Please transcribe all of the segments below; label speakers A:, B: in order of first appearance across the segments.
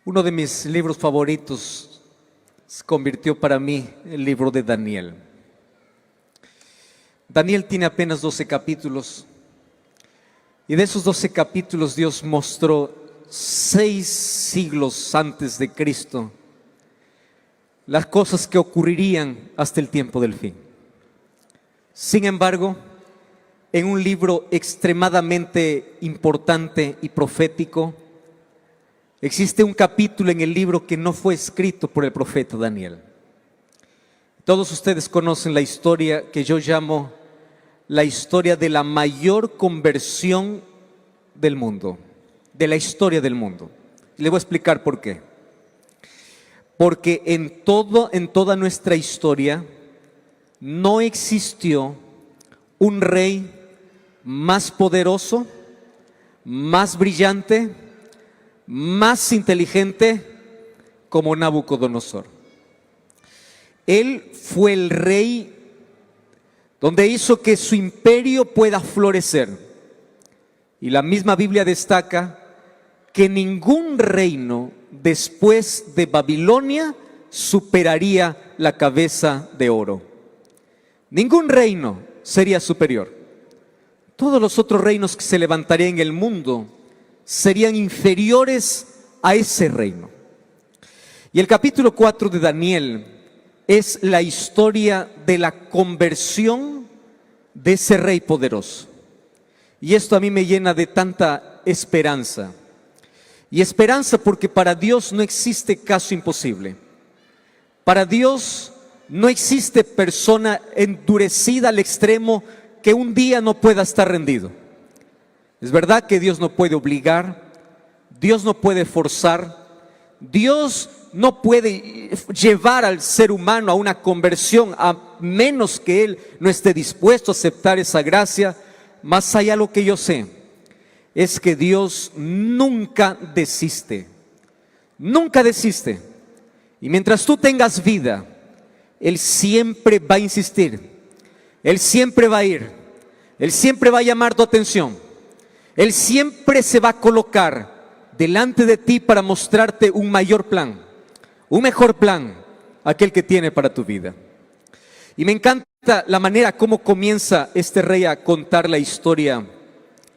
A: Uno de mis libros favoritos se convirtió para mí en el libro de Daniel. Daniel tiene apenas 12 capítulos y de esos 12 capítulos Dios mostró 6 siglos antes de Cristo las cosas que ocurrirían hasta el tiempo del fin. Sin embargo, en un libro extremadamente importante y profético, existe un capítulo en el libro que no fue escrito por el profeta Daniel. Todos ustedes conocen la historia que yo llamo la historia de la mayor conversión del mundo, de la historia del mundo. Le voy a explicar por qué. Porque en toda nuestra historia no existió un rey más poderoso, más brillante, más inteligente como Nabucodonosor. Él fue el rey donde hizo que su imperio pueda florecer. Y la misma Biblia destaca que ningún reino después de Babilonia superaría la cabeza de oro. Ningún reino sería superior. Todos los otros reinos que se levantarían en el mundo serían inferiores a ese reino. Y el capítulo 4 de Daniel es la historia de la conversión de ese rey poderoso. Y esto a mí me llena de tanta esperanza. Y esperanza porque para Dios no existe caso imposible. Para Dios no existe persona endurecida al extremo que un día no pueda estar rendido. Es verdad que Dios no puede obligar, Dios no puede forzar, Dios no puede llevar al ser humano a una conversión a menos que Él no esté dispuesto a aceptar esa gracia. Más allá de lo que yo sé, es que Dios nunca desiste, nunca desiste. Y mientras tú tengas vida, Él siempre va a insistir, Él siempre va a ir, Él siempre va a llamar tu atención. Él siempre se va a colocar delante de ti para mostrarte un mayor plan, un mejor plan, aquel que tiene para tu vida. Y me encanta la manera como comienza este rey a contar la historia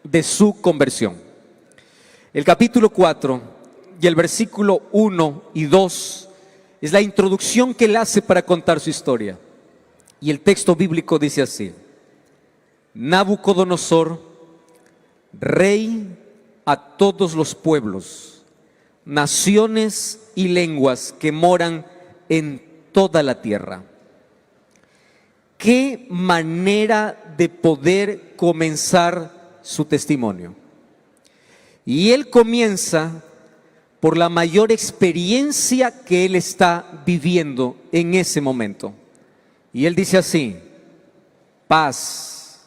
A: de su conversión. El capítulo 4 y el versículo 1 y 2 es la introducción que él hace para contar su historia. Y el texto bíblico dice así: Nabucodonosor, rey a todos los pueblos, naciones y lenguas que moran en toda la tierra. Qué manera de poder comenzar su testimonio. Y él comienza por la mayor experiencia que él está viviendo en ese momento. Y él dice así: paz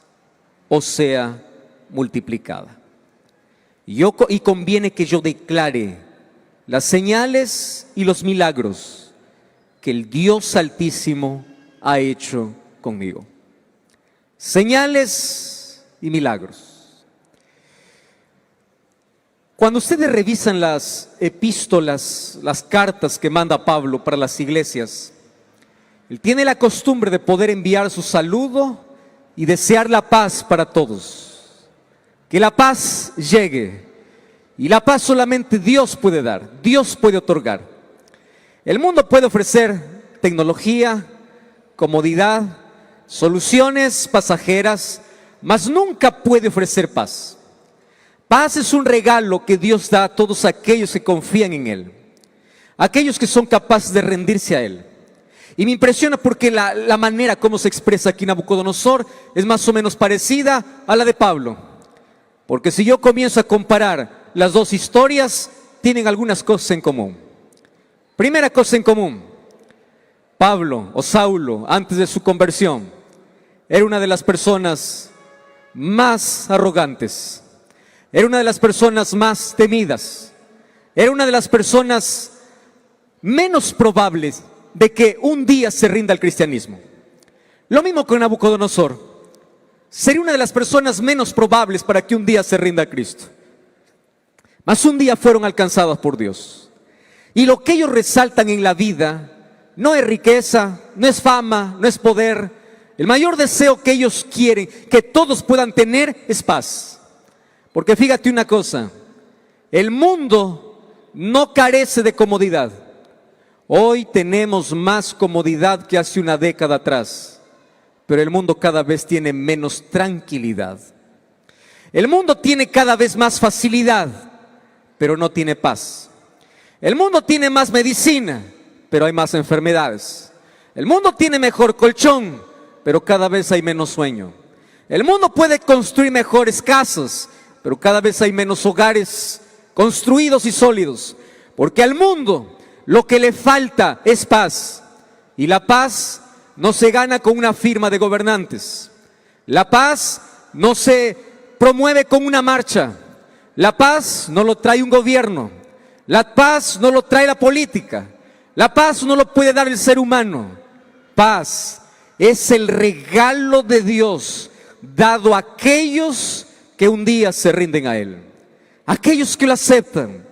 A: os sea multiplicada. Y conviene que yo declare las señales y los milagros que el Dios Altísimo ha hecho conmigo. Señales y milagros. Cuando ustedes revisan las epístolas, las cartas que manda Pablo para las iglesias, él tiene la costumbre de poder enviar su saludo y desear la paz para todos. Que la paz llegue. Y la paz solamente Dios puede dar, Dios puede otorgar. El mundo puede ofrecer tecnología, comodidad, soluciones pasajeras, mas nunca puede ofrecer paz. Paz es un regalo que Dios da a todos aquellos que confían en Él, aquellos que son capaces de rendirse a Él. Y me impresiona porque la manera como se expresa aquí Nabucodonosor es más o menos parecida a la de Pablo. Porque si yo comienzo a comparar las dos historias, tienen algunas cosas en común. Primera cosa en común: Pablo o Saulo, antes de su conversión, era una de las personas más arrogantes, era una de las personas más temidas, era una de las personas menos probables de que un día se rinda al cristianismo. Lo mismo con Nabucodonosor. Sería una de las personas menos probables para que un día se rinda a Cristo. Mas un día fueron alcanzados por Dios. Y lo que ellos resaltan en la vida no es riqueza, no es fama, no es poder. El mayor deseo que ellos quieren que todos puedan tener es paz. Porque fíjate una cosa, el mundo no carece de comodidad. Hoy tenemos más comodidad que hace una década atrás, pero el mundo cada vez tiene menos tranquilidad. El mundo tiene cada vez más facilidad, pero no tiene paz. El mundo tiene más medicina, pero hay más enfermedades. El mundo tiene mejor colchón, pero cada vez hay menos sueño. El mundo puede construir mejores casas, pero cada vez hay menos hogares construidos y sólidos. Porque al mundo lo que le falta es paz. Y la paz no se gana con una firma de gobernantes. La paz no se promueve con una marcha. La paz no lo trae un gobierno. La paz no lo trae la política. La paz no lo puede dar el ser humano. Paz es el regalo de Dios dado a aquellos que un día se rinden a Él. Aquellos que lo aceptan.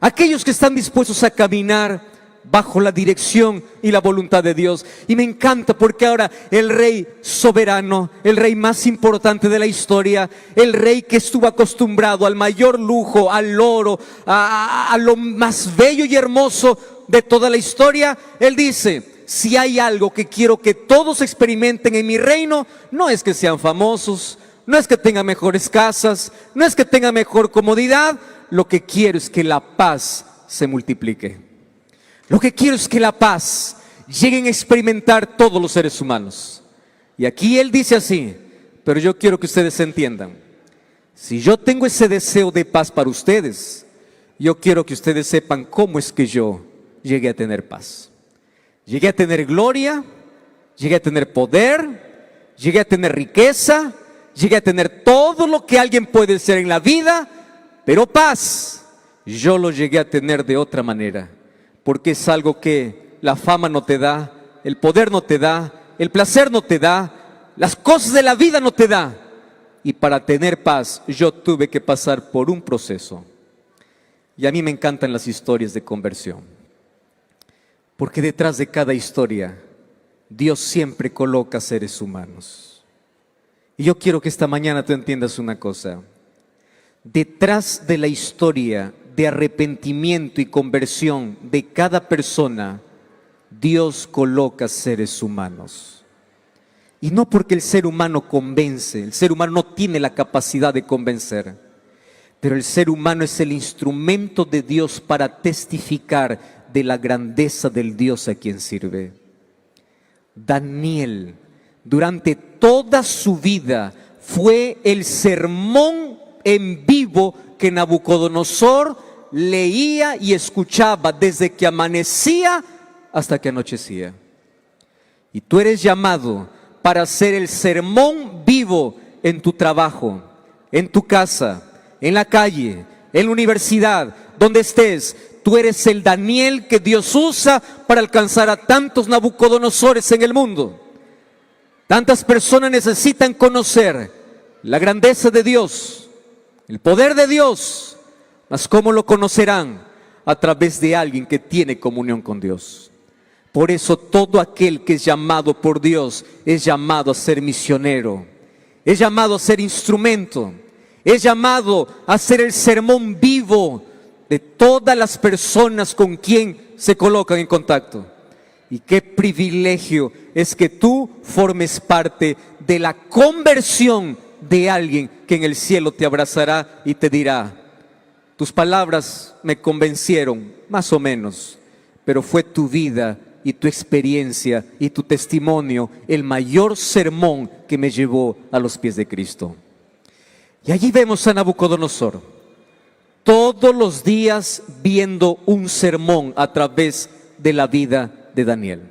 A: Aquellos que están dispuestos a caminar bajo la dirección y la voluntad de Dios. Y me encanta porque ahora el rey soberano, el rey más importante de la historia, el rey que estuvo acostumbrado al mayor lujo, al oro, a lo más bello y hermoso de toda la historia, él dice: si hay algo que quiero que todos experimenten en mi reino, no es que sean famosos, no es que tengan mejores casas, no es que tengan mejor comodidad. Lo que quiero es que la paz se multiplique. Lo que quiero es que la paz lleguen a experimentar todos los seres humanos. Y aquí él dice así, pero yo quiero que ustedes entiendan. Si yo tengo ese deseo de paz para ustedes, yo quiero que ustedes sepan cómo es que yo llegué a tener paz. Llegué a tener gloria, llegué a tener poder, llegué a tener riqueza, llegué a tener todo lo que alguien puede ser en la vida, pero paz yo lo llegué a tener de otra manera. Porque es algo que la fama no te da, el poder no te da, el placer no te da, las cosas de la vida no te da. Y para tener paz yo tuve que pasar por un proceso. Y a mí me encantan las historias de conversión. Porque detrás de cada historia Dios siempre coloca seres humanos. Y yo quiero que esta mañana tú entiendas una cosa. Detrás de la historia de arrepentimiento y conversión de cada persona, Dios coloca seres humanos. Y no porque el ser humano convence, el ser humano no tiene la capacidad de convencer, pero el ser humano es el instrumento de Dios para testificar de la grandeza del Dios a quien sirve. Daniel, durante toda su vida, fue el sermón en vivo que Nabucodonosor leía y escuchaba desde que amanecía hasta que anochecía. Y tú eres llamado para ser el sermón vivo en tu trabajo, en tu casa, en la calle, en la universidad, donde estés. Tú eres el Daniel que Dios usa para alcanzar a tantos Nabucodonosores en el mundo. Tantas personas necesitan conocer la grandeza de Dios, el poder de Dios, mas ¿cómo lo conocerán? A través de alguien que tiene comunión con Dios. Por eso todo aquel que es llamado por Dios es llamado a ser misionero, es llamado a ser instrumento, es llamado a ser el sermón vivo de todas las personas con quien se colocan en contacto. Y qué privilegio es que tú formes parte de la conversión de alguien que en el cielo te abrazará y te dirá: tus palabras me convencieron, más o menos, pero fue tu vida y tu experiencia y tu testimonio el mayor sermón que me llevó a los pies de Cristo. Y allí vemos a Nabucodonosor, todos los días viendo un sermón a través de la vida de Daniel.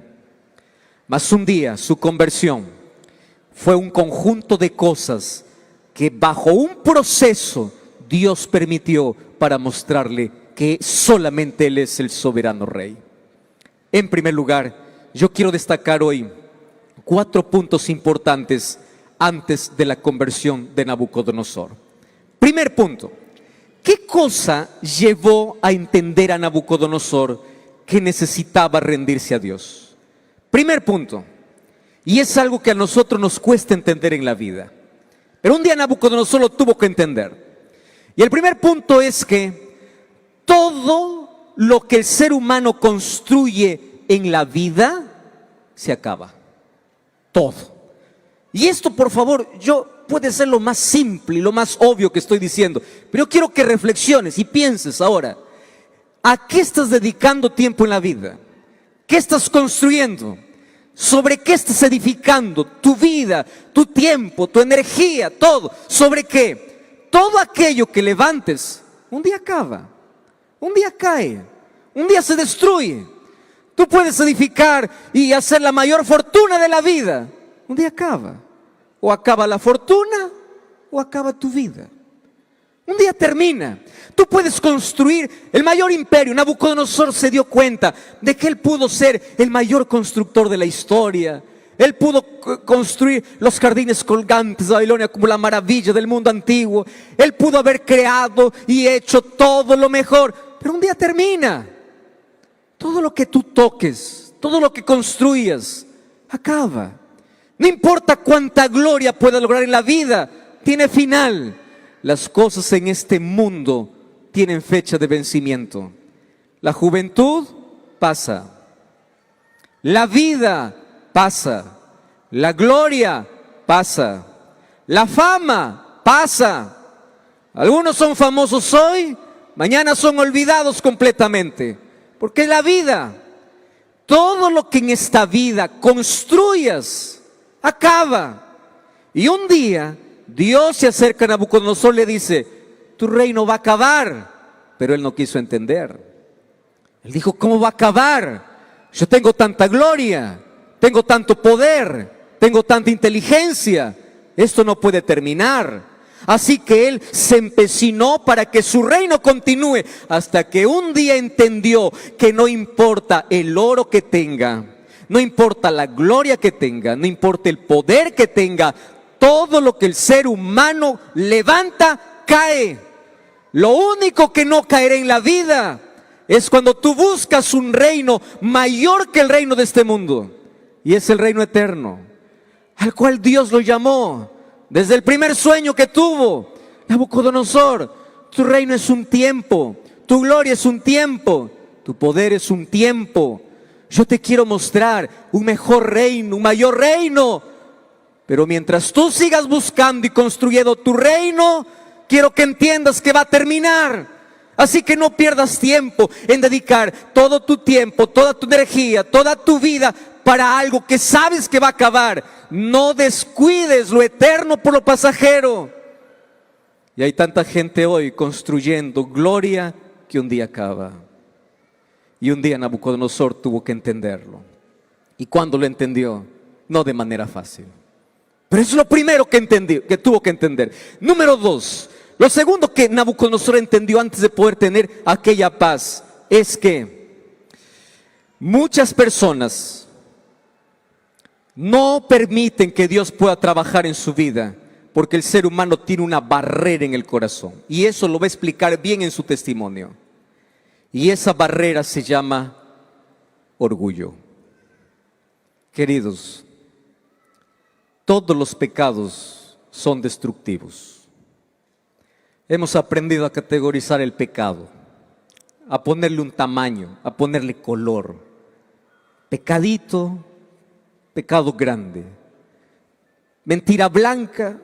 A: Mas un día su conversión fue un conjunto de cosas que bajo un proceso Dios permitió para mostrarle que solamente Él es el soberano Rey. En primer lugar, yo quiero destacar hoy 4 puntos importantes antes de la conversión de Nabucodonosor. Primer punto, ¿qué cosa llevó a entender a Nabucodonosor que necesitaba rendirse a Dios. Primer punto, y es algo que a nosotros nos cuesta entender en la vida, pero un día Nabucodonosor lo tuvo que entender. Y el primer punto es que todo lo que el ser humano construye en la vida se acaba. Todo. Y esto, por favor, puede ser lo más simple y lo más obvio que estoy diciendo, pero yo quiero que reflexiones y pienses ahora, ¿a qué estás dedicando tiempo en la vida? ¿Qué estás construyendo? ¿Sobre qué estás edificando tu vida, tu tiempo, tu energía, todo? ¿Sobre qué? Todo aquello que levantes, un día acaba, un día cae, un día se destruye. Tú puedes edificar y hacer la mayor fortuna de la vida, un día acaba. O acaba la fortuna o acaba tu vida. Un día termina. Tú puedes construir el mayor imperio. Nabucodonosor se dio cuenta de que él pudo ser el mayor constructor de la historia. Él pudo construir los jardines colgantes de Babilonia como la maravilla del mundo antiguo. Él pudo haber creado y hecho todo lo mejor. Pero un día termina. Todo lo que tú toques, todo lo que construyas, acaba. No importa cuánta gloria puedas lograr en la vida, tiene final. Las cosas en este mundo tienen fecha de vencimiento. La juventud pasa. La vida pasa. La gloria pasa. La fama pasa. Algunos son famosos hoy, mañana son olvidados completamente. Porque la vida, todo lo que en esta vida construyas, acaba. Y un día Dios se acerca a Nabucodonosor y le dice: tu reino va a acabar. Pero él no quiso entender. Él dijo: ¿cómo va a acabar? Yo tengo tanta gloria, tengo tanto poder, tengo tanta inteligencia. Esto no puede terminar. Así que él se empecinó para que su reino continúe, hasta que un día entendió que no importa el oro que tenga, no importa la gloria que tenga, no importa el poder que tenga, todo lo que el ser humano levanta, cae. Lo único que no caerá en la vida es cuando tú buscas un reino mayor que el reino de este mundo. Y es el reino eterno, al cual Dios lo llamó desde el primer sueño que tuvo. Nabucodonosor, tu reino es un tiempo, tu gloria es un tiempo, tu poder es un tiempo. Yo te quiero mostrar un mejor reino, un mayor reino. Pero mientras tú sigas buscando y construyendo tu reino, quiero que entiendas que va a terminar. Así que no pierdas tiempo en dedicar todo tu tiempo, toda tu energía, toda tu vida para algo que sabes que va a acabar. No descuides lo eterno por lo pasajero. Y hay tanta gente hoy construyendo gloria que un día acaba. Y un día Nabucodonosor tuvo que entenderlo. Y cuando lo entendió, no de manera fácil. Pero es lo primero que entendió, que tuvo que entender. Número 2, lo segundo que Nabucodonosor entendió antes de poder tener aquella paz es que muchas personas no permiten que Dios pueda trabajar en su vida porque el ser humano tiene una barrera en el corazón. Y eso lo va a explicar bien en su testimonio. Y esa barrera se llama orgullo. Queridos, todos los pecados son destructivos. Hemos aprendido a categorizar el pecado, a ponerle un tamaño, a ponerle color. Pecadito, pecado grande. Mentira blanca,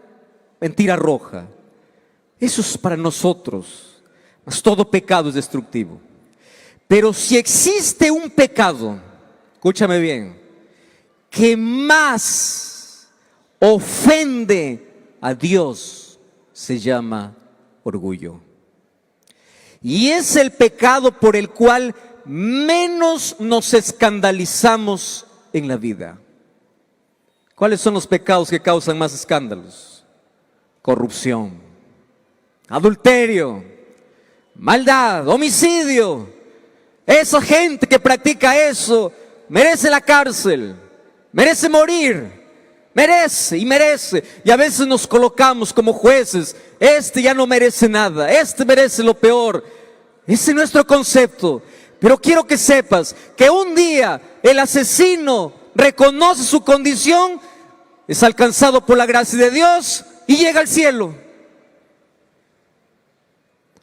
A: mentira roja. Eso es para nosotros. Mas todo pecado es destructivo. Pero si existe un pecado, escúchame bien, que más ofende a Dios, se llama orgullo. Y es el pecado por el cual menos nos escandalizamos en la vida. ¿Cuáles son los pecados que causan más escándalos? Corrupción, adulterio, maldad, homicidio. Esa gente que practica eso merece la cárcel, merece morir, merece. Y a veces nos colocamos como jueces. Este ya no merece nada, este merece lo peor. Ese es nuestro concepto. Pero quiero que sepas que un día el asesino reconoce su condición, es alcanzado por la gracia de Dios y llega al cielo.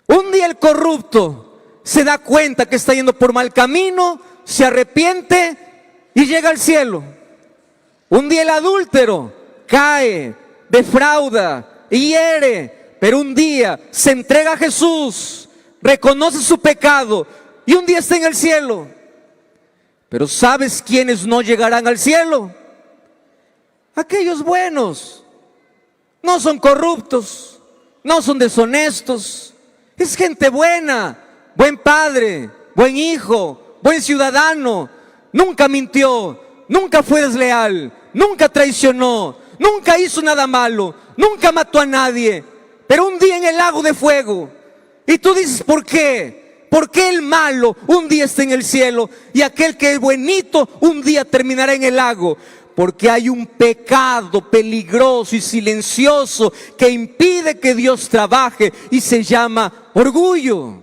A: Un día el corrupto se da cuenta que está yendo por mal camino, se arrepiente y llega al cielo. Un día el adúltero cae, defrauda y hiere, pero un día se entrega a Jesús, reconoce su pecado y un día está en el cielo. Pero ¿sabes quiénes no llegarán al cielo? Aquellos buenos. No son corruptos, no son deshonestos. Es gente buena, buen padre, buen hijo, buen ciudadano. Nunca mintió, nunca fue desleal, nunca traicionó, nunca hizo nada malo, nunca mató a nadie. Pero un día en el lago de fuego. Y tú dices, ¿por qué? ¿Por qué el malo un día está en el cielo y aquel que es buenito un día terminará en el lago? Porque hay un pecado peligroso y silencioso que impide que Dios trabaje y se llama orgullo.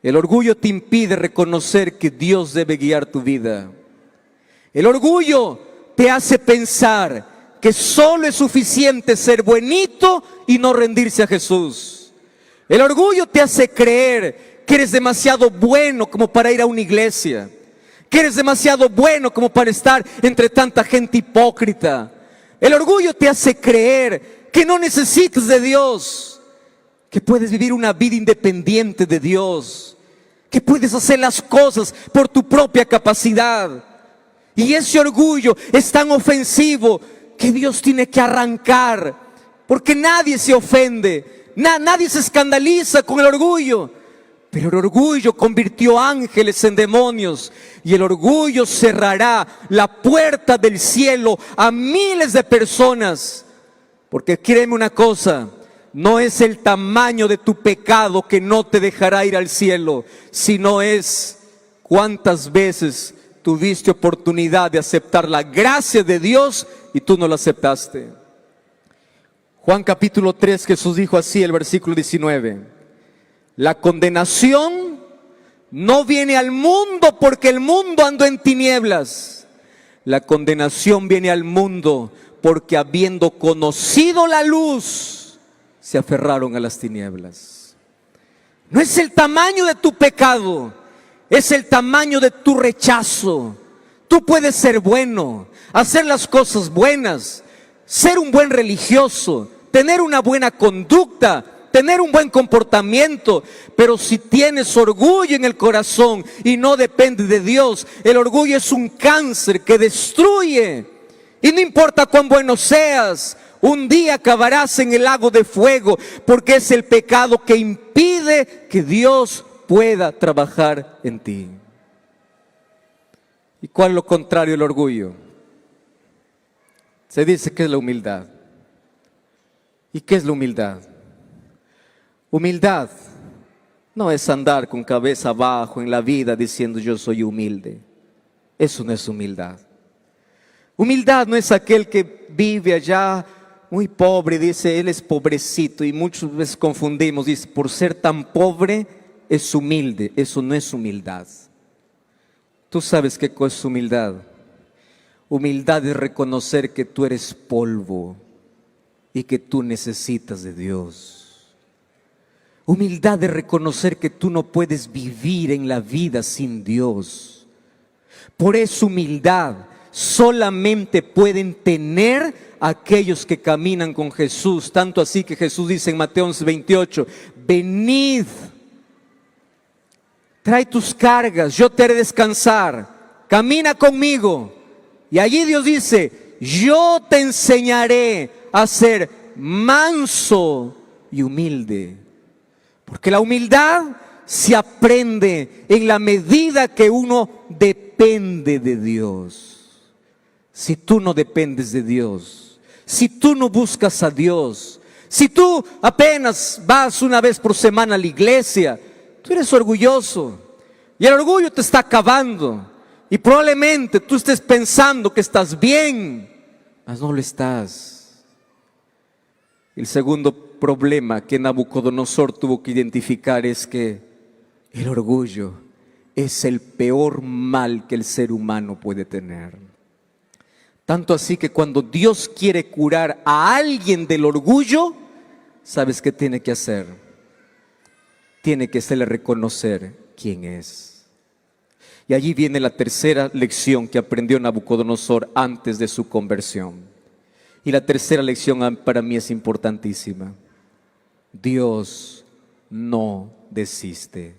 A: El orgullo te impide reconocer que Dios debe guiar tu vida. El orgullo te hace pensar que solo es suficiente ser buenito y no rendirse a Jesús. El orgullo te hace creer que eres demasiado bueno como para ir a una iglesia, que eres demasiado bueno como para estar entre tanta gente hipócrita. El orgullo te hace creer que no necesitas de Dios, que puedes vivir una vida independiente de Dios, que puedes hacer las cosas por tu propia capacidad. Y ese orgullo es tan ofensivo que Dios tiene que arrancar, porque nadie se ofende, nadie se escandaliza con el orgullo. Pero el orgullo convirtió ángeles en demonios, y el orgullo cerrará la puerta del cielo a miles de personas. Porque créeme una cosa, no es el tamaño de tu pecado que no te dejará ir al cielo, sino es cuántas veces tuviste oportunidad de aceptar la gracia de Dios y tú no la aceptaste. Juan capítulo 3, Jesús dijo así, el versículo 19: la condenación no viene al mundo porque el mundo andó en tinieblas. La condenación viene al mundo porque habiendo conocido la luz, se aferraron a las tinieblas. No es el tamaño de tu pecado, es el tamaño de tu rechazo. Tú puedes ser bueno, hacer las cosas buenas, ser un buen religioso, tener una buena conducta, tener un buen comportamiento, pero si tienes orgullo en el corazón y no depende de Dios, el orgullo es un cáncer que destruye. Y no importa cuán bueno seas, un día acabarás en el lago de fuego, porque es el pecado que impide que Dios pueda trabajar en ti. ¿Y cuál es lo contrario del orgullo? Se dice que es la humildad. ¿Y qué es la humildad? Humildad no es andar con cabeza abajo en la vida diciendo yo soy humilde. Eso no es humildad. Humildad no es aquel que vive allá muy pobre, dice él es pobrecito, y muchas veces confundimos, dice por ser tan pobre es humilde. Eso no es humildad. Tú sabes qué cosa es humildad. Humildad es reconocer que tú eres polvo y que tú necesitas de Dios. Humildad es reconocer que tú no puedes vivir en la vida sin Dios. Por eso humildad solamente pueden tener aquellos que caminan con Jesús. Tanto así que Jesús dice en Mateo 11:28, venid, trae tus cargas, yo te haré descansar, camina conmigo. Y allí Dios dice, yo te enseñaré a ser manso y humilde. Porque la humildad se aprende en la medida que uno depende de Dios. Si tú no dependes de Dios, si tú no buscas a Dios, si tú apenas vas una vez por semana a la iglesia, tú eres orgulloso y el orgullo te está acabando. Y probablemente tú estés pensando que estás bien, mas no lo estás. El segundo problema que Nabucodonosor tuvo que identificar es que el orgullo es el peor mal que el ser humano puede tener. Tanto así que cuando Dios quiere curar a alguien del orgullo, ¿sabes qué tiene que hacer? Tiene que hacerle reconocer quién es. Y allí viene la tercera lección que aprendió Nabucodonosor antes de su conversión. Y la tercera lección para mí es importantísima. Dios no desiste.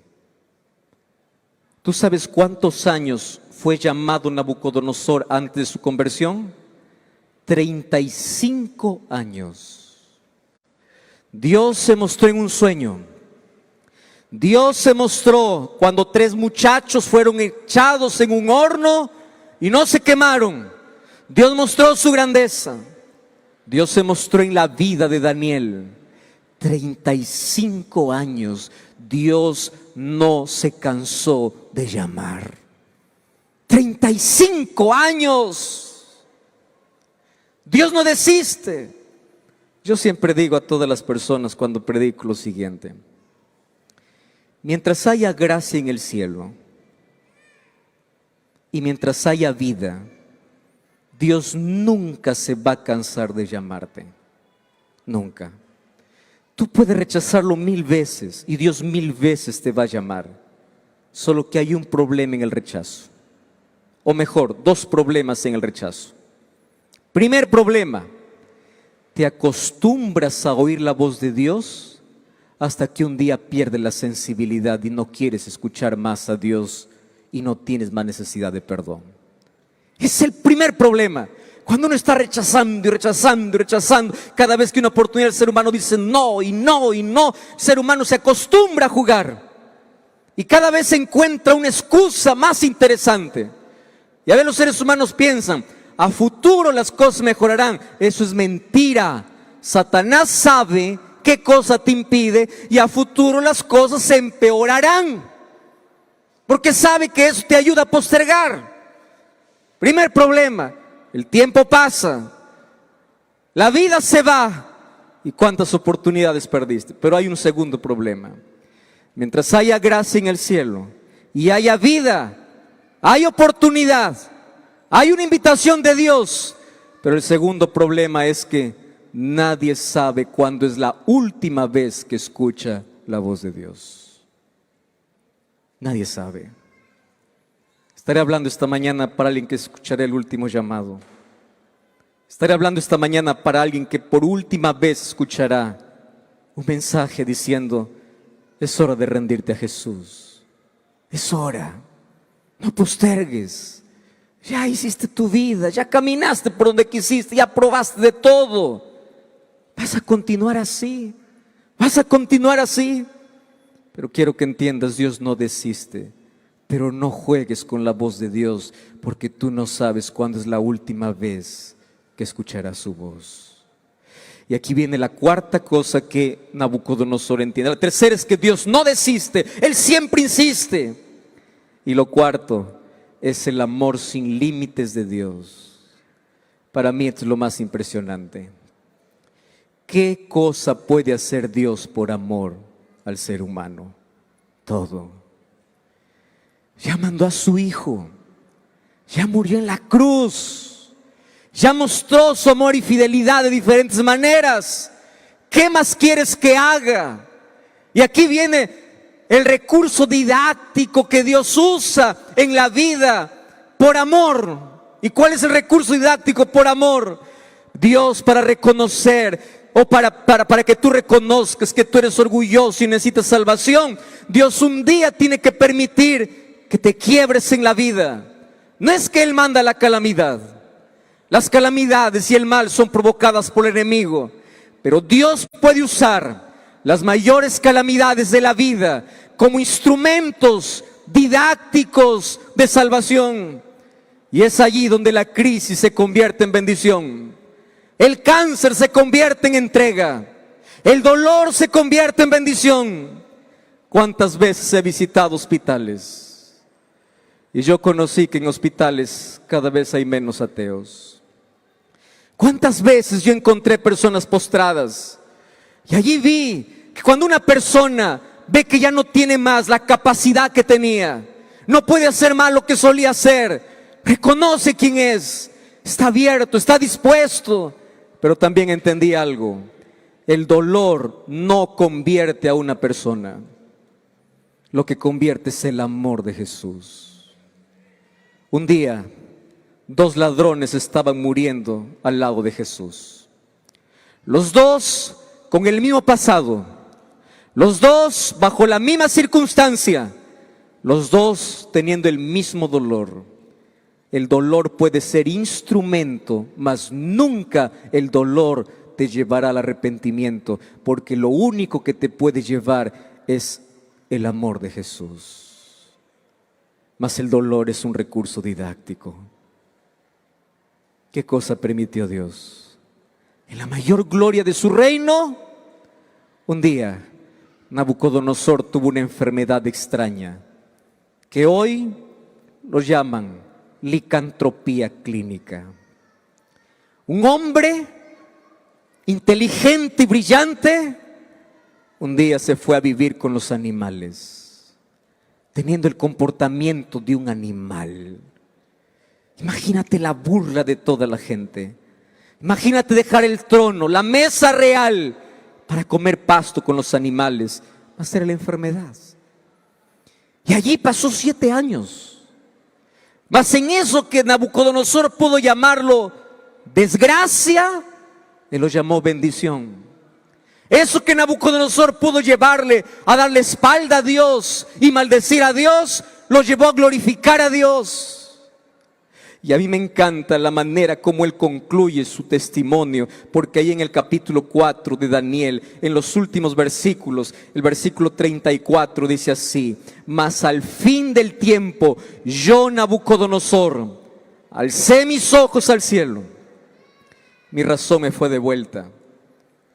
A: ¿Tú sabes cuántos años fue llamado Nabucodonosor antes de su conversión? 35 años. Dios se mostró en un sueño. Dios se mostró cuando 3 muchachos fueron echados en un horno y no se quemaron. Dios mostró su grandeza. Dios se mostró en la vida de Daniel. 35 años Dios no se cansó de llamar. 35 años. Dios no desiste. Yo siempre digo a todas las personas cuando predico lo siguiente: mientras haya gracia en el cielo y mientras haya vida, Dios nunca se va a cansar de llamarte. Nunca. Tú puedes rechazarlo 1000 veces y Dios 1000 veces te va a llamar. Solo que hay un problema en el rechazo. O mejor, 2 problemas en el rechazo. Primer problema: te acostumbras a oír la voz de Dios hasta que un día pierdes la sensibilidad y no quieres escuchar más a Dios y no tienes más necesidad de perdón. Es el primer problema. Cuando uno está rechazando y rechazando y rechazando, cada vez que una oportunidad el ser humano dice no y no y no, el ser humano se acostumbra a jugar y cada vez encuentra una excusa más interesante. Y a veces los seres humanos piensan, a futuro las cosas mejorarán. Eso es mentira. Satanás sabe qué cosa te impide y a futuro las cosas se empeorarán, porque sabe que eso te ayuda a postergar. Primer problema: el tiempo pasa, la vida se va y cuántas oportunidades perdiste. Pero hay un segundo problema: mientras haya gracia en el cielo y haya vida, hay oportunidad, hay una invitación de Dios. Pero el segundo problema es que nadie sabe cuándo es la última vez que escucha la voz de Dios. Nadie sabe. Estaré hablando esta mañana para alguien que escuchará el último llamado. Estaré hablando esta mañana para alguien que por última vez escuchará un mensaje diciendo: es hora de rendirte a Jesús. Es hora. No postergues. Ya hiciste tu vida, ya caminaste por donde quisiste, ya probaste de todo. Vas a continuar así. Vas a continuar así. Pero quiero que entiendas, Dios no desiste. Pero no juegues con la voz de Dios, porque tú no sabes cuándo es la última vez que escucharás su voz. Y aquí viene la cuarta cosa que Nabucodonosor entiende. La tercera es que Dios no desiste, Él siempre insiste. Y lo cuarto es el amor sin límites de Dios. Para mí es lo más impresionante. ¿Qué cosa puede hacer Dios por amor al ser humano? Todo. Ya mandó a su Hijo, ya murió en la cruz, ya mostró su amor y fidelidad de diferentes maneras. ¿Qué más quieres que haga? Y aquí viene el recurso didáctico que Dios usa en la vida por amor. ¿Y cuál es el recurso didáctico por amor? Dios, para reconocer o para que tú reconozcas que tú eres orgulloso y necesitas salvación, Dios un día tiene que permitir que te quiebres en la vida. No es que Él manda la calamidad. Las calamidades y el mal son provocadas por el enemigo, pero Dios puede usar las mayores calamidades de la vida como instrumentos didácticos de salvación. Y es allí donde la crisis se convierte en bendición. El cáncer se convierte en entrega. El dolor se convierte en bendición. ¿Cuántas veces he visitado hospitales? Y yo conocí que en hospitales cada vez hay menos ateos. ¿Cuántas veces yo encontré personas postradas? Y allí vi que cuando una persona ve que ya no tiene más la capacidad que tenía, no puede hacer más lo que solía hacer. Reconoce quién es, está abierto, está dispuesto. Pero también entendí algo: el dolor no convierte a una persona, lo que convierte es el amor de Jesús. Un día, 2 ladrones estaban muriendo al lado de Jesús. Los dos con el mismo pasado, los dos bajo la misma circunstancia, los dos teniendo el mismo dolor. El dolor puede ser instrumento, mas nunca el dolor te llevará al arrepentimiento, porque lo único que te puede llevar es el amor de Jesús. Mas el dolor es un recurso didáctico. ¿Qué cosa permitió Dios? En la mayor gloria de su reino, un día Nabucodonosor tuvo una enfermedad extraña que hoy lo llaman licantropía clínica. Un hombre inteligente y brillante un día se fue a vivir con los animales, teniendo el comportamiento de un animal. Imagínate la burla de toda la gente. Imagínate dejar el trono, la mesa real, para comer pasto con los animales. Va a ser la enfermedad. Y allí pasó 7 años. Mas en eso que Nabucodonosor pudo llamarlo desgracia, él lo llamó bendición. Eso que Nabucodonosor pudo llevarle a darle espalda a Dios y maldecir a Dios, lo llevó a glorificar a Dios. Y a mí me encanta la manera como él concluye su testimonio, porque ahí en el capítulo 4 de Daniel, en los últimos versículos, el versículo 34 dice así: mas al fin del tiempo, yo, Nabucodonosor, alcé mis ojos al cielo, mi razón me fue devuelta.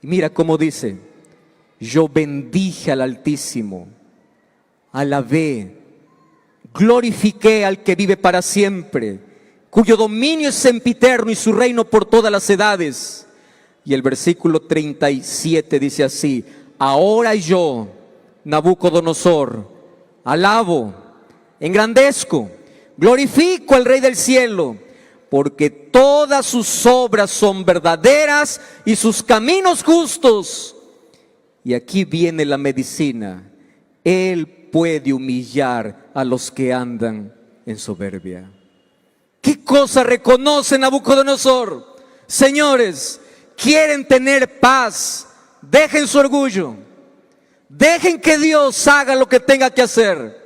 A: Y mira cómo dice: yo bendije al Altísimo, alabé, glorifiqué al que vive para siempre, cuyo dominio es sempiterno y su reino por todas las edades. Y el versículo 37 dice así: ahora yo, Nabucodonosor, alabo, engrandezco, glorifico al Rey del cielo, porque todas sus obras son verdaderas y sus caminos justos. Y aquí viene la medicina: Él puede humillar a los que andan en soberbia. ¿Qué cosa reconoce Nabucodonosor? Señores, quieren tener paz, dejen su orgullo, dejen que Dios haga lo que tenga que hacer.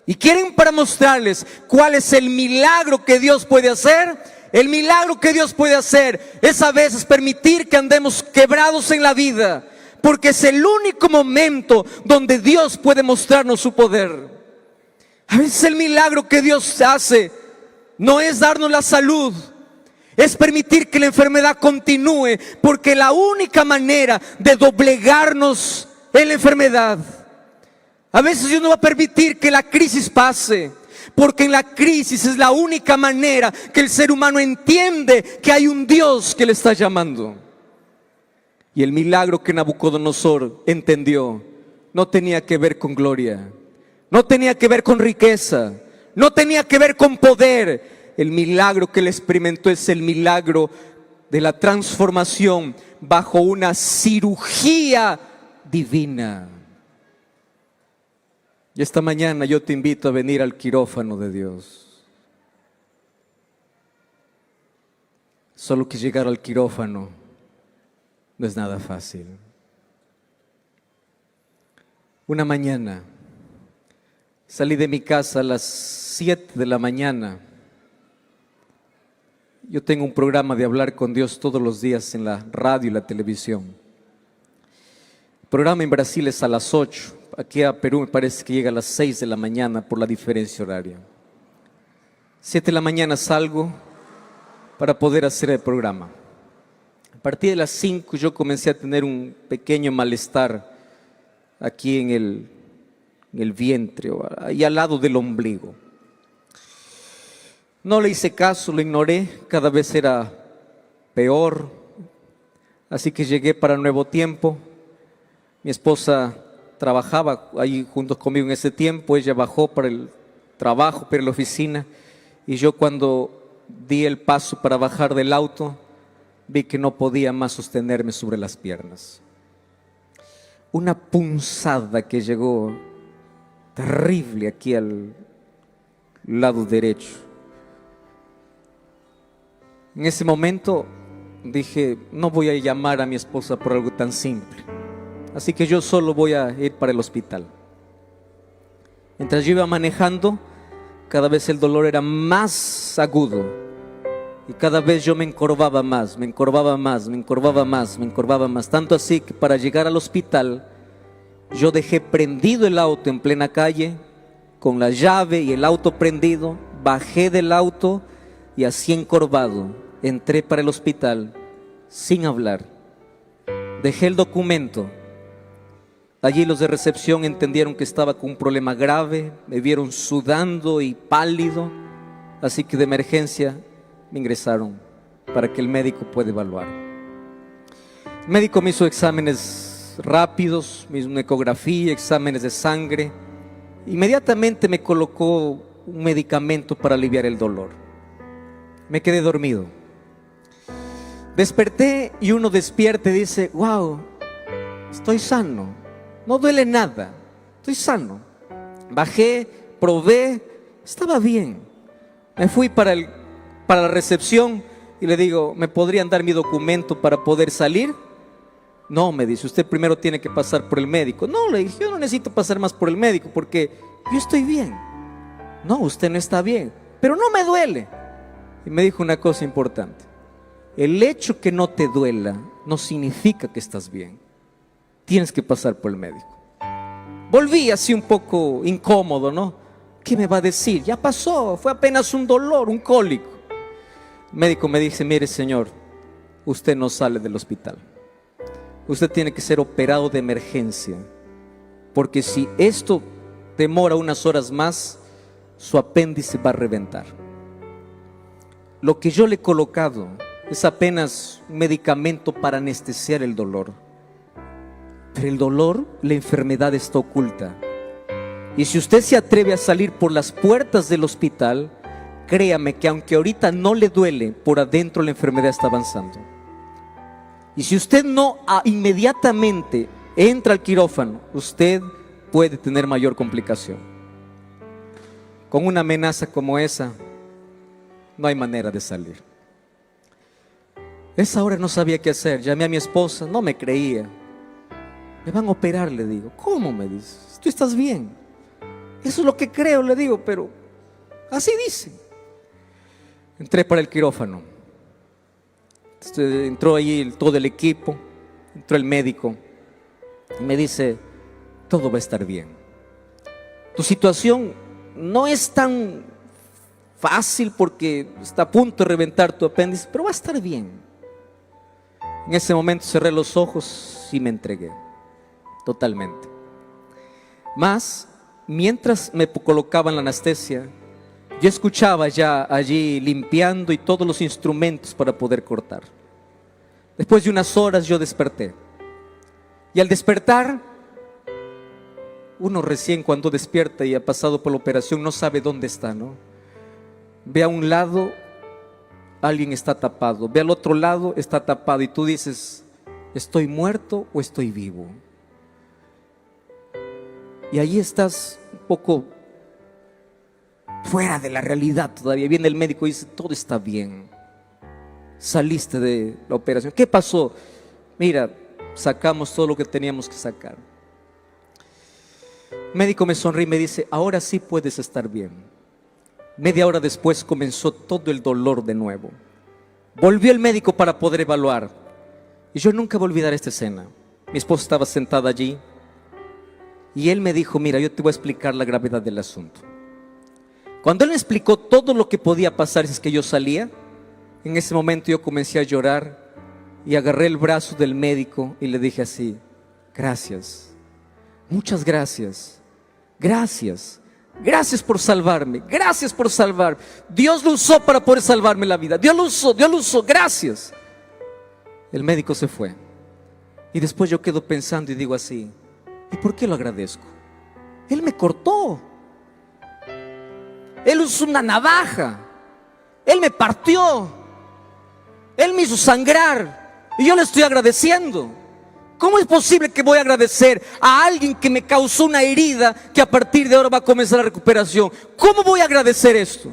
A: Y quieren para mostrarles cuál es el milagro que Dios puede hacer. El milagro que Dios puede hacer es a veces permitir que andemos quebrados en la vida, porque es el único momento donde Dios puede mostrarnos su poder. A veces el milagro que Dios hace no es darnos la salud, es permitir que la enfermedad continúe, porque la única manera de doblegarnos es la enfermedad. A veces Dios no va a permitir que la crisis pase, porque en la crisis es la única manera que el ser humano entiende que hay un Dios que le está llamando. Y el milagro que Nabucodonosor entendió no tenía que ver con gloria, no tenía que ver con riqueza, no tenía que ver con poder. El milagro que él experimentó es el milagro de la transformación bajo una cirugía divina. Y esta mañana yo te invito a venir al quirófano de Dios. Solo que llegar al quirófano no es nada fácil. Una mañana salí de mi casa a las 7 de la mañana. Yo tengo un programa de hablar con Dios todos los días en la radio y la televisión. El programa en Brasil es a las 8. Aquí a Perú me parece que llega a las 6 de la mañana por la diferencia horaria. 7 de la mañana salgo para poder hacer el programa. A partir de las 5 yo comencé a tener un pequeño malestar aquí en el vientre, ahí al lado del ombligo. No le hice caso, lo ignoré, cada vez era peor. Así que llegué para Nuevo Tiempo. Mi esposa trabajaba ahí junto conmigo en ese tiempo, ella bajó para el trabajo, para ir a la oficina. Y yo cuando di el paso para bajar del auto, vi que no podía más sostenerme sobre las piernas. Una punzada que llegó terrible aquí al lado derecho. En ese momento dije, no voy a llamar a mi esposa por algo tan simple, así que yo solo voy a ir para el hospital. Mientras yo iba manejando, cada vez el dolor era más agudo y cada vez yo me encorvaba más, me encorvaba más, me encorvaba más, me encorvaba más, tanto así que para llegar al hospital yo dejé prendido el auto en plena calle con la llave y el auto prendido, bajé del auto y así encorvado entré para el hospital sin hablar. Dejé el documento. Allí los de recepción entendieron que estaba con un problema grave, me vieron sudando y pálido, así que de emergencia me ingresaron para que el médico pueda evaluar. El médico me hizo exámenes rápidos, me hizo una ecografía, exámenes de sangre. Inmediatamente me colocó un medicamento para aliviar el dolor. Me quedé dormido. Desperté y uno despierta y dice, wow, estoy sano, no duele nada, estoy sano. Bajé, probé, estaba bien. Me fui para la recepción y le digo, ¿me podrían dar mi documento para poder salir? No, me dice, usted primero tiene que pasar por el médico. No, le dije, yo no necesito pasar más por el médico porque yo estoy bien. No, usted no está bien, pero no me duele. Y me dijo una cosa importante: el hecho que no te duela no significa que estás bien. Tienes que pasar por el médico. Volví así un poco incómodo, ¿no? ¿Qué me va a decir? Ya pasó, fue apenas un dolor, un cólico. El médico me dice, mire señor, usted no sale del hospital. Usted tiene que ser operado de emergencia, porque si esto demora unas horas más, su apéndice va a reventar. Lo que yo le he colocado es apenas un medicamento para anestesiar el dolor, pero el dolor, la enfermedad está oculta. Y si usted se atreve a salir por las puertas del hospital, créame que aunque ahorita no le duele, por adentro la enfermedad está avanzando. Y si usted no inmediatamente entra al quirófano, usted puede tener mayor complicación. Con una amenaza como esa, no hay manera de salir. Esa hora no sabía qué hacer. Llamé a mi esposa, no me creía. Me van a operar, le digo. ¿Cómo? Me dice, tú estás bien. Eso es lo que creo, le digo, pero así dice. Entré para el quirófano. Entró ahí todo el equipo, entró el médico y me dice, todo va a estar bien. Tu situación no es tan fácil porque está a punto de reventar tu apéndice, pero va a estar bien. En ese momento cerré los ojos y me entregué totalmente. Mas, mientras me colocaban la anestesia, yo escuchaba ya allí limpiando y todos los instrumentos para poder cortar. Después de unas horas yo desperté. Y al despertar, uno recién cuando despierta y ha pasado por la operación no sabe dónde está, ¿no? Ve a un lado, alguien está tapado. Ve al otro lado, está tapado. Y tú dices, ¿estoy muerto o estoy vivo? Y allí estás un poco fuera de la realidad todavía. Viene el médico y dice, todo está bien. Saliste de la operación. ¿Qué pasó? Mira, sacamos todo lo que teníamos que sacar. El médico me sonríe y me dice, ahora sí puedes estar bien. Media hora después comenzó todo el dolor de nuevo. Volvió el médico para poder evaluar. Y yo nunca voy a olvidar esta escena. Mi esposa estaba sentada allí y él me dijo, mira, yo te voy a explicar la gravedad del asunto. Cuando él me explicó todo lo que podía pasar si es que yo salía, en ese momento yo comencé a llorar y agarré el brazo del médico y le dije así, gracias, muchas gracias, gracias, gracias por salvarme, gracias por salvarme. Dios lo usó para poder salvarme la vida, Dios lo usó, gracias. El médico se fue y después yo quedo pensando y digo así, ¿y por qué lo agradezco? Él me cortó. Él usó una navaja, Él me partió, Él me hizo sangrar y yo le estoy agradeciendo. ¿Cómo es posible que voy a agradecer a alguien que me causó una herida que a partir de ahora va a comenzar la recuperación? ¿Cómo voy a agradecer esto?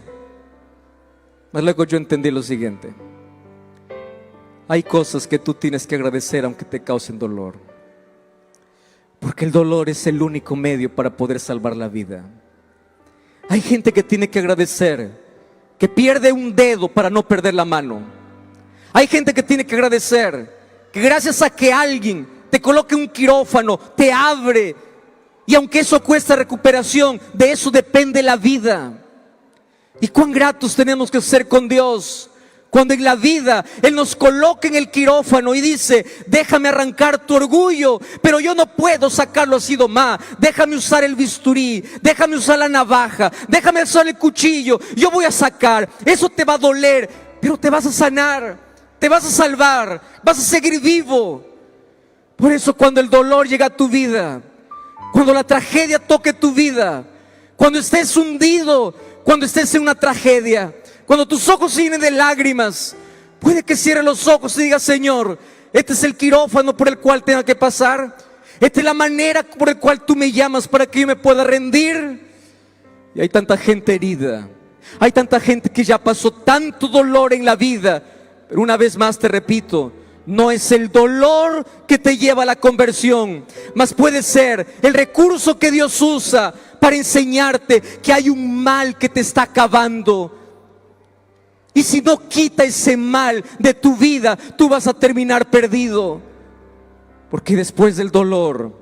A: Mas luego yo entendí lo siguiente: hay cosas que tú tienes que agradecer aunque te causen dolor, porque el dolor es el único medio para poder salvar la vida. Hay gente que tiene que agradecer que pierde un dedo para no perder la mano. Hay gente que tiene que agradecer que gracias a que alguien te coloque un quirófano, te abre, y aunque eso cuesta recuperación, de eso depende la vida. Y cuán gratos tenemos que ser con Dios cuando en la vida Él nos coloca en el quirófano y dice: déjame arrancar tu orgullo, pero yo no puedo sacarlo así nomás. Déjame usar el bisturí, déjame usar la navaja, déjame usar el cuchillo. Yo voy a sacar, eso te va a doler, pero te vas a sanar, te vas a salvar, vas a seguir vivo. Por eso cuando el dolor llega a tu vida, cuando la tragedia toque tu vida, cuando estés hundido, cuando estés en una tragedia, cuando tus ojos se llenen de lágrimas, puede que cierres los ojos y digas: Señor, este es el quirófano por el cual tenga que pasar, esta es la manera por la cual tú me llamas para que yo me pueda rendir. Y hay tanta gente herida, hay tanta gente que ya pasó tanto dolor en la vida, pero una vez más te repito, no es el dolor que te lleva a la conversión, mas puede ser el recurso que Dios usa para enseñarte que hay un mal que te está acabando. Y si no quita ese mal de tu vida, tú vas a terminar perdido. Porque después del dolor,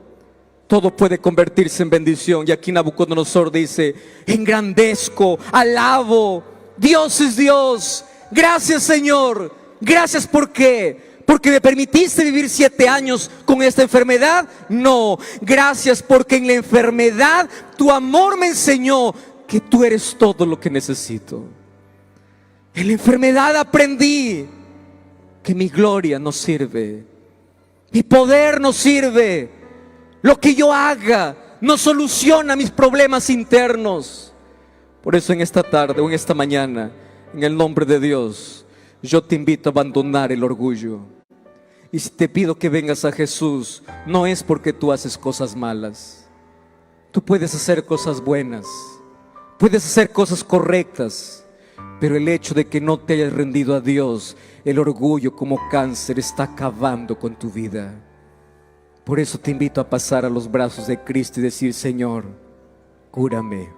A: todo puede convertirse en bendición. Y aquí Nabucodonosor dice: engrandezco, alabo, Dios es Dios. Gracias, Señor. Gracias, ¿por qué? ¿Porque me permitiste vivir 7 años con esta enfermedad? No, gracias porque en la enfermedad tu amor me enseñó que tú eres todo lo que necesito. En la enfermedad aprendí que mi gloria no sirve, mi poder no sirve, lo que yo haga no soluciona mis problemas internos. Por eso en esta tarde o en esta mañana, en el nombre de Dios, yo te invito a abandonar el orgullo. Y si te pido que vengas a Jesús, no es porque tú haces cosas malas. Tú puedes hacer cosas buenas, puedes hacer cosas correctas, pero el hecho de que no te hayas rendido a Dios, el orgullo como cáncer está acabando con tu vida. Por eso te invito a pasar a los brazos de Cristo y decir: Señor, cúrame,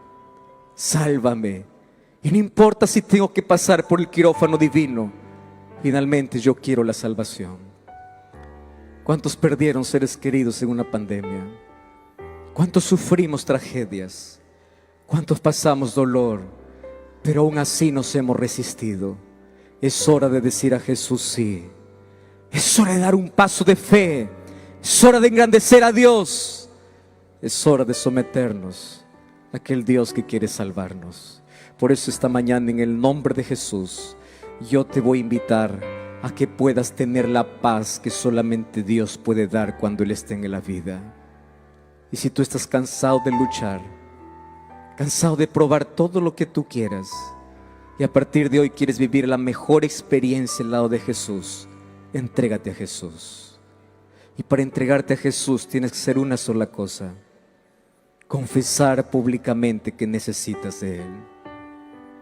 A: sálvame. Y no importa si tengo que pasar por el quirófano divino, finalmente yo quiero la salvación. ¿Cuántos perdieron seres queridos en una pandemia? ¿Cuántos sufrimos tragedias? ¿Cuántos pasamos dolor? Pero aún así nos hemos resistido. Es hora de decir a Jesús sí. Es hora de dar un paso de fe. Es hora de engrandecer a Dios. Es hora de someternos a aquel Dios que quiere salvarnos. Por eso esta mañana, en el nombre de Jesús, yo te voy a invitar a que puedas tener la paz que solamente Dios puede dar cuando Él esté en la vida. Y si tú estás cansado de luchar, cansado de probar todo lo que tú quieras, y a partir de hoy quieres vivir la mejor experiencia al lado de Jesús, entrégate a Jesús. Y para entregarte a Jesús tienes que hacer una sola cosa: confesar públicamente que necesitas de Él.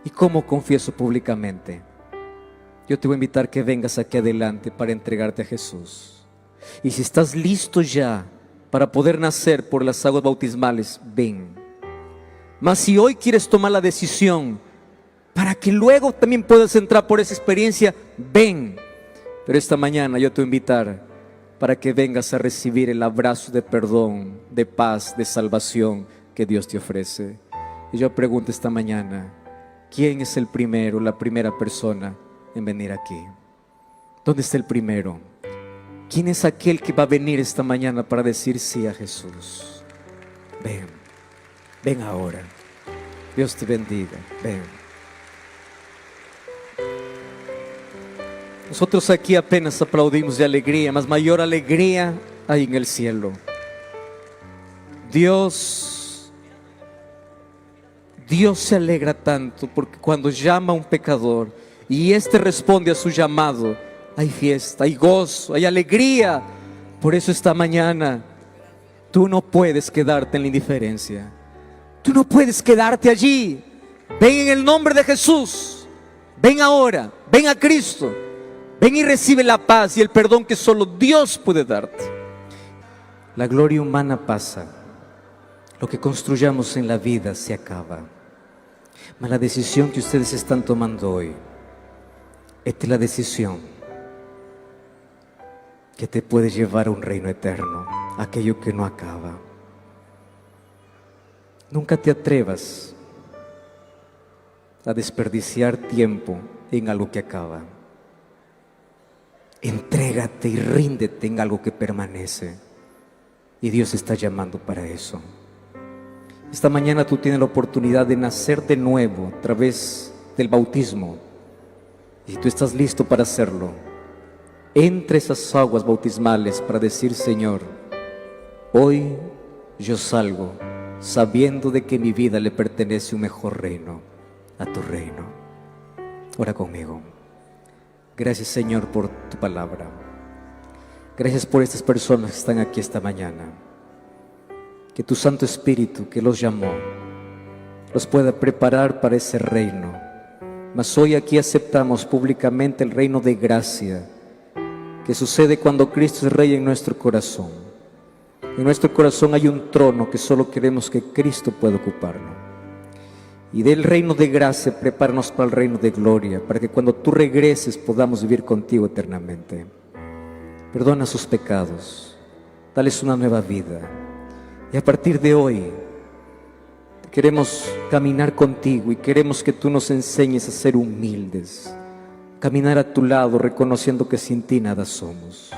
A: ¿Y cómo confieso públicamente? Yo te voy a invitar que vengas aquí adelante para entregarte a Jesús. Y si estás listo ya para poder nacer por las aguas bautismales, ven. Mas si hoy quieres tomar la decisión para que luego también puedas entrar por esa experiencia, ven. Pero esta mañana yo te voy a invitar para que vengas a recibir el abrazo de perdón, de paz, de salvación que Dios te ofrece. Y yo pregunto esta mañana: ¿quién es el primero, la primera persona en venir aquí? ¿Dónde está el primero? ¿Quién es aquel que va a venir esta mañana para decir sí a Jesús? Ven, ven ahora. Dios te bendiga, ven. Nosotros aquí apenas aplaudimos de alegría, mas mayor alegría hay en el cielo. Dios Dios se alegra tanto porque cuando llama a un pecador y éste responde a su llamado, hay fiesta, hay gozo, hay alegría. Por eso esta mañana tú no puedes quedarte en la indiferencia. Tú no puedes quedarte allí. Ven en el nombre de Jesús. Ven ahora, ven a Cristo. Ven y recibe la paz y el perdón que solo Dios puede darte. La gloria humana pasa. Lo que construyamos en la vida se acaba. Mas la decisión que ustedes están tomando hoy, esta es la decisión que te puede llevar a un reino eterno, aquello que no acaba. Nunca te atrevas a desperdiciar tiempo en algo que acaba. Entrégate y ríndete en algo que permanece. Y Dios está llamando para eso. Esta mañana tú tienes la oportunidad de nacer de nuevo a través del bautismo. Y si tú estás listo para hacerlo, entre esas aguas bautismales para decir: Señor, hoy yo salgo sabiendo de que mi vida le pertenece un mejor reino, a tu reino. Ora conmigo. Gracias, Señor, por tu palabra. Gracias por estas personas que están aquí esta mañana. Que tu Santo Espíritu que los llamó los pueda preparar para ese reino. Mas hoy aquí aceptamos públicamente el reino de gracia que sucede cuando Cristo es Rey en nuestro corazón. En nuestro corazón hay un trono que solo queremos que Cristo pueda ocuparlo. Y del reino de gracia, prepáranos para el reino de gloria, para que cuando tú regreses podamos vivir contigo eternamente. Perdona sus pecados, dales una nueva vida. Y a partir de hoy queremos caminar contigo y queremos que tú nos enseñes a ser humildes, caminar a tu lado reconociendo que sin ti nada somos.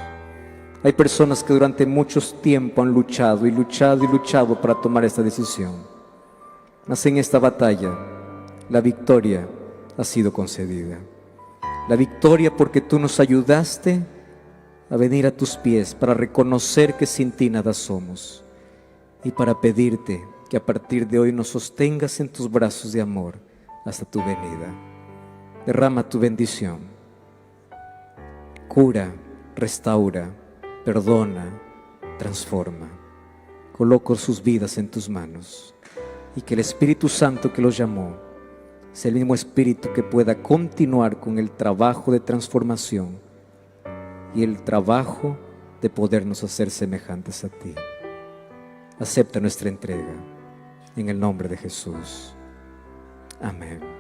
A: Hay personas que durante mucho tiempo han luchado y luchado y luchado para tomar esta decisión. Mas en esta batalla la victoria ha sido concedida. La victoria porque tú nos ayudaste a venir a tus pies para reconocer que sin ti nada somos y para pedirte que a partir de hoy nos sostengas en tus brazos de amor hasta tu venida. Derrama tu bendición. Cura, restaura, perdona, transforma. Coloco sus vidas en tus manos. Y que el Espíritu Santo que los llamó sea el mismo Espíritu que pueda continuar con el trabajo de transformación y el trabajo de podernos hacer semejantes a ti. Acepta nuestra entrega en el nombre de Jesús. Amén.